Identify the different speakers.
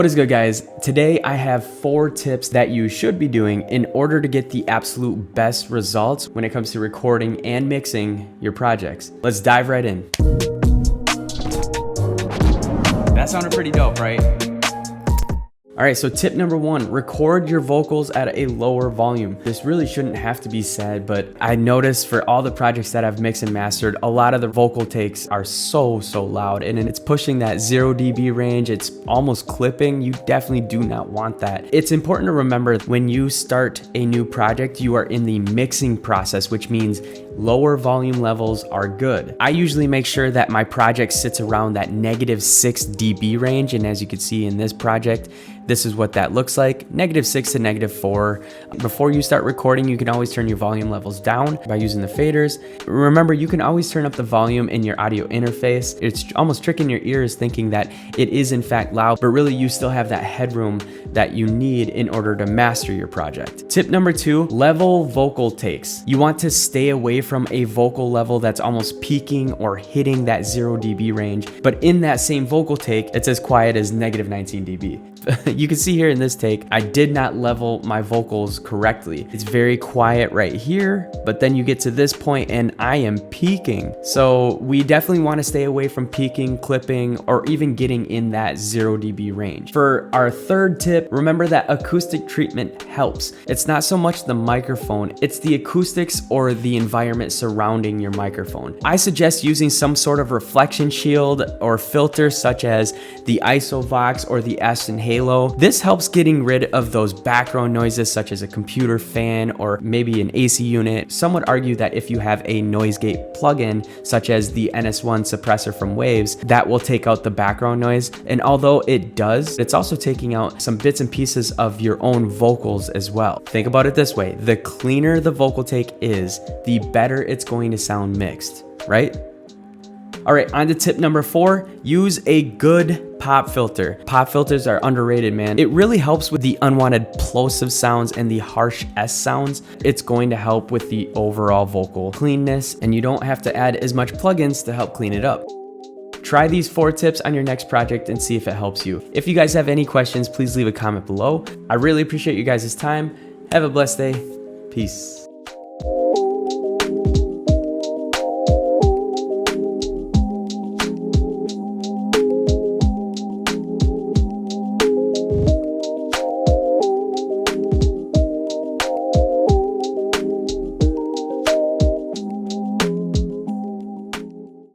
Speaker 1: What is good, guys? Today I have 4 tips that you should be doing in order to get the absolute best results when it comes to recording and mixing your projects. Let's dive right in. That sounded pretty dope, right? All right, so tip number 1, record your vocals at a lower volume. This really shouldn't have to be said, but I noticed for all the projects that I've mixed and mastered, a lot of the vocal takes are so loud, and it's pushing that 0 dB range. It's almost clipping. You definitely do not want that. It's important to remember when you start a new project, you are in the mixing process, which means lower volume levels are good. I usually make sure that my project sits around that -6 dB range, and as you can see in this project, this is what that looks like, -6 to -4. Before you start recording, you can always turn your volume levels down by using the faders. Remember, you can always turn up the volume in your audio interface. It's almost tricking your ears thinking that it is in fact loud, but really you still have that headroom that you need in order to master your project. Tip number 2, level vocal takes. You want to stay away from a vocal level that's almost peaking or hitting that 0 dB range, but in that same vocal take, it's as quiet as -19 dB. You can see here in this take, I did not level my vocals correctly. It's very quiet right here, but then you get to this point and I am peaking. So we definitely want to stay away from peaking, clipping, or even getting in that 0 dB range. For our third tip, remember that acoustic treatment helps. It's not so much the microphone, it's the acoustics or the environment surrounding your microphone. I suggest using some sort of reflection shield or filter such as the Isovox or the Aston Halo. This helps getting rid of those background noises such as a computer fan or maybe an AC unit. Some would argue that if you have a noise gate plugin such as the NS1 suppressor from Waves, that will take out the background noise. And although it does, it's also taking out some bits and pieces of your own vocals as well. Think about it this way, the cleaner the vocal take is, the better it's going to sound mixed, right? All right, on to tip number 4, use a good pop filter. Pop filters are underrated, man. It really helps with the unwanted plosive sounds and the harsh S sounds. It's going to help with the overall vocal cleanness, and you don't have to add as much plugins to help clean it up. Try these 4 tips on your next project and see if it helps you. If you guys have any questions, please leave a comment below. I really appreciate you guys' time. Have a blessed day. Peace.